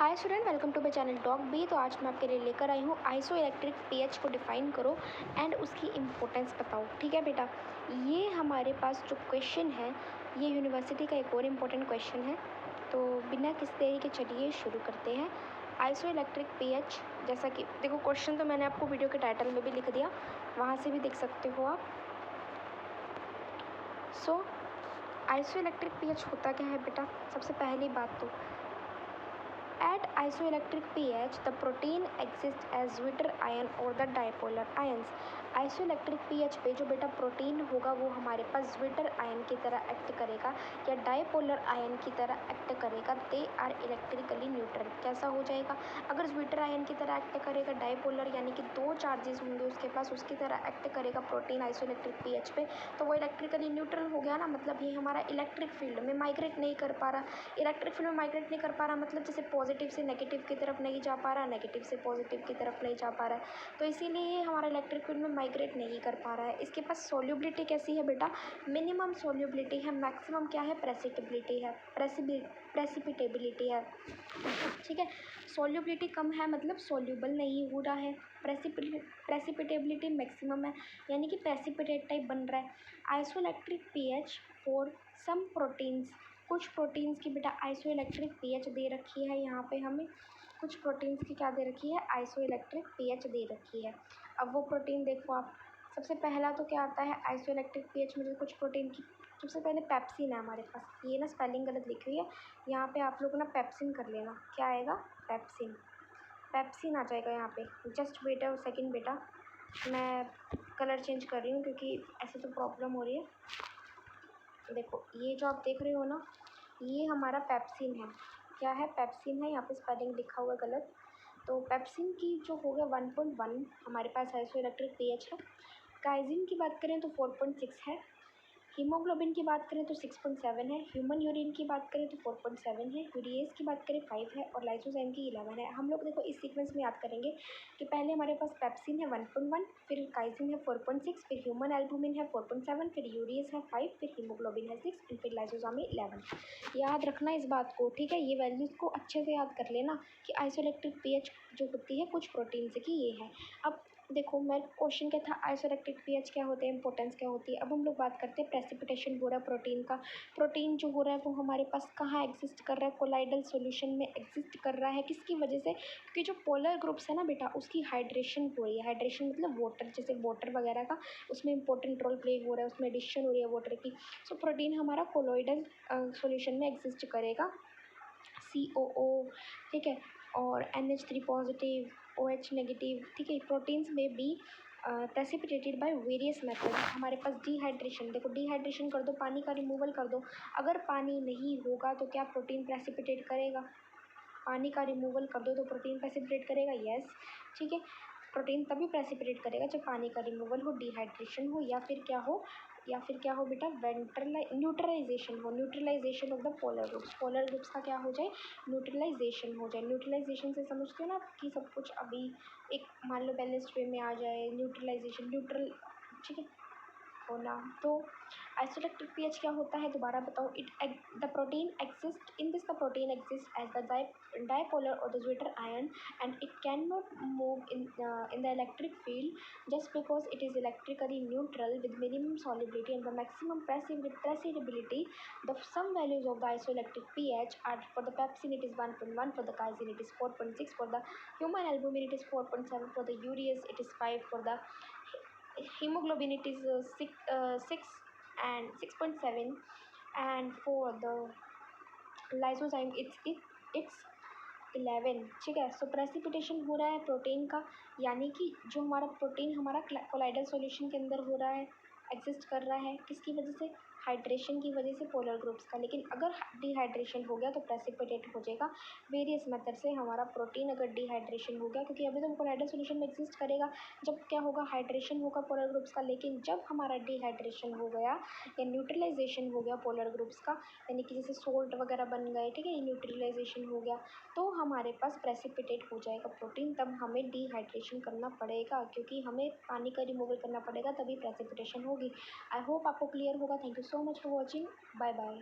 Hi student, welcome to my channel talk B. तो आज मैं आपके लिए लेकर आई हूँ आइसोइलेक्ट्रिक पीएच को डिफ़ाइन करो एंड उसकी इम्पोर्टेंस बताओ। ठीक है बेटा, ये हमारे पास जो क्वेश्चन है ये यूनिवर्सिटी का एक और इम्पोर्टेंट क्वेश्चन है। तो बिना किसी देरी के चलिए शुरू करते हैं। आइसोइलेक्ट्रिक पीएच, जैसा कि देखो क्वेश्चन तो मैंने आपको वीडियो के टाइटल में भी लिख दिया, वहाँ से भी देख सकते हो आप। सो आइसोइलेक्ट्रिक पीएच होता क्या है बेटा? सबसे पहली बात तो at isoelectric pH the protein exists as Zwitter ion or the dipolar ions। Isoelectric pH पे जो बेटा प्रोटीन होगा वो हमारे पास ज्विटर आयन की तरह एक्ट करेगा या डायपोलर आयन की तरह एक्ट करेगा। They are electrically neutral. कैसा हो जाएगा? अगर ज्विटर आयन की तरह एक्ट करेगा, डायपोलर यानी कि दो चार्जेस होंगे उसके पास, उसकी तरह एक्ट करेगा प्रोटीन आइसोइलेक्ट्रिक पीएच पे, तो वो इलेक्ट्रिकली न्यूट्रल हो गया ना। मतलब ये हमारा इलेक्ट्रिक फील्ड में माइग्रेट नहीं कर पा रहा। इलेक्ट्रिक फील्ड में माइग्रेट नहीं कर पा रहा मतलब जैसे पॉजिटिव से नेगेटिव की तरफ नहीं जा पा रहा, नेगेटिव से पॉजिटिव की तरफ नहीं जा पा रहा है, तो इसीलिए ये हमारा इलेक्ट्रिक फील्ड में माइग्रेट नहीं कर पा रहा है। इसके पास सोल्यूबिलिटी कैसी है बेटा? मिनिमम सोल्यूबिलिटी है, मैक्सिमम क्या है? प्रेसिपिटेबिलिटी है, प्रेसिपिटेबिलिटी है। ठीक है, सोल्यूबिलिटी कम है मतलब सोल्यूबल नहीं हो रहा है। प्रेसिपिटेबिलिटी मैक्सिमम है यानी कि प्रेसिपिटेट टाइप बन रहा है। Isoelectric pH for some proteins, कुछ प्रोटीन्स की बेटा आइसोइलेक्ट्रिक पीएच दे रखी है। यहाँ पे हमें कुछ प्रोटीन्स की क्या दे रखी है? आइसोइलेक्ट्रिक पीएच दे रखी है। अब वो प्रोटीन देखो आप, सबसे पहला तो क्या आता है आइसोइलेक्ट्रिक पीएच में जो कुछ प्रोटीन की, सबसे पहले पेप्सिन है हमारे पास। ये ना स्पेलिंग गलत लिखी हुई है, यहाँ पे आप लोग ना पेप्सिन कर लेना। क्या आएगा? पेप्सिन। पेप्सिन आ जाएगा यहाँ पे। जस्ट वेट अ सेकेंड बेटा, मैं कलर चेंज कर रही हूँ क्योंकि ऐसे तो प्रॉब्लम हो रही है। देखो ये जो आप देख रहे हो ना, ये हमारा पेप्सिन है। क्या है? पेप्सिन है। यहाँ पे स्पेलिंग लिखा हुआ है गलत। तो पेप्सिन की जो हो गया 1.1 हमारे पास आइसोइलेक्ट्रिक पीएच है। काइजिन की बात करें तो 4.6 है। हीमोग्लोबिन की बात करें तो 6.7 है। ह्यूमन यूरिन की बात करें तो 4.7 है। यूरिएज की बात करें 5 है और लाइसोजाइम की 11 है। हम लोग देखो इस सीक्वेंस में याद करेंगे कि पहले हमारे पास पेप्सिन है 1.1, फिर काइजिन है 4.6, फिर ह्यूमन एल्बुमिन है 4.7, फिर यूरिएज है 5, फिर हीमोग्लोबिन है 6 एंड फिर लाइसोजाइम है 11। याद रखना इस बात को, ठीक है? ये वैल्यूज़ को अच्छे से याद कर लेना कि आइसोइलेक्ट्रिक पीएच जो होती है कुछ प्रोटीन से की ये है। अब देखो मैं क्वेश्चन क्या था, आइसोइलेक्ट्रिक पीएच क्या होते हैं, इंपॉर्टेंस क्या होती है। अब हम लोग बात करते हैं प्रेसिपिटेशन हो रहा है प्रोटीन का। प्रोटीन जो हो रहा है वो हमारे पास कहाँ एग्जिस्ट कर रहा है? कोलाइडल सॉल्यूशन में एग्जिस्ट कर रहा है। किसकी वजह से? क्योंकि जो पोलर ग्रुप्स है ना बेटा, उसकी हाइड्रेशन हो रही है। हाइड्रेशन मतलब वाटर, जैसे वाटर वगैरह का उसमें इंपॉर्टेंट रोल प्ले हो रहा है, उसमें एडिशन हो रही है वाटर की। सो प्रोटीन हमारा कोलॉइडल सॉल्यूशन में एग्जिस्ट करेगा। COO, ठीक है, और NH3 पॉजिटिव, OH नेगेटिव। ठीक है, प्रोटीन्स में भी प्रेसिपिटेटेड बाय वेरियस मेथड। हमारे पास डिहाइड्रेशन, देखो डिहाइड्रेशन कर दो, पानी का रिमूवल कर दो। अगर पानी नहीं होगा तो क्या प्रोटीन प्रेसिपिटेट करेगा? पानी का रिमूवल कर दो तो प्रोटीन प्रेसिपिटेट करेगा। यस, ठीक है, प्रोटीन तभी प्रेसिपिटेट करेगा जब पानी का रिमूवल हो, डिहाइड्रेशन हो, या फिर क्या हो, बेटा न्यूट्रलाइजेशन हो। Neutralisation of the polar groups. Polar groups का क्या हो जाए? न्यूट्रलाइजेशन हो जाए। न्यूट्रलाइजेशन से समझते हो ना कि सब कुछ अभी एक मान लो बैलेंस्ड वे में आ जाए। न्यूट्रलाइजेशन, न्यूट्रल, ठीक है, होना। तो आइसोइलेक्ट्रिक पीएच क्या होता है दोबारा बताओ? The protein exist in this, the protein exist as the dipolar or the Zwitter ion and it cannot move in the electric field just because it is electrically neutral with minimum solubility and the maximum precipitability. The some values of the isoelectric pH are for the pepsin it is 1.1, for the casein it is 4.6, for the human albumin it is 4.7, for the urease it is 5, for the hemoglobin it is 6 and 6.7, and for the lysozyme it's 11। ठीक है, सो precipitation हो रहा है protein का, यानी कि जो हमारा प्रोटीन हमारा कोलाइडल सॉल्यूशन के अंदर हो रहा है, एग्जिस्ट कर रहा है। किसकी वजह से? हाइड्रेशन की वजह से पोलर ग्रुप्स का। लेकिन अगर डिहाइड्रेशन हो गया तो प्रेसिपिटेट हो जाएगा वेरियस मेथड से हमारा प्रोटीन। अगर डिहाइड्रेशन हो गया, क्योंकि अभी तो कोलाइडल सॉल्यूशन में एग्जिस्ट करेगा, जब क्या होगा? हाइड्रेशन होगा पोलर ग्रुप्स का। लेकिन जब हमारा डिहाइड्रेशन हो गया या न्यूट्रलाइजेशन हो गया पोलर ग्रुप्स का, यानी कि जैसे सोल्ट वगैरह बन गए, ठीक है, न्यूट्रलाइजेशन हो गया, तो हमारे पास प्रेसिपिटेट हो जाएगा प्रोटीन। तब हमें डिहाइड्रेशन करना पड़ेगा क्योंकि हमें पानी का रिमूवल करना पड़ेगा, तभी प्रेसिपिटेशन होगी। आई होप आपको क्लियर होगा। Thank you so much for watching. Bye bye.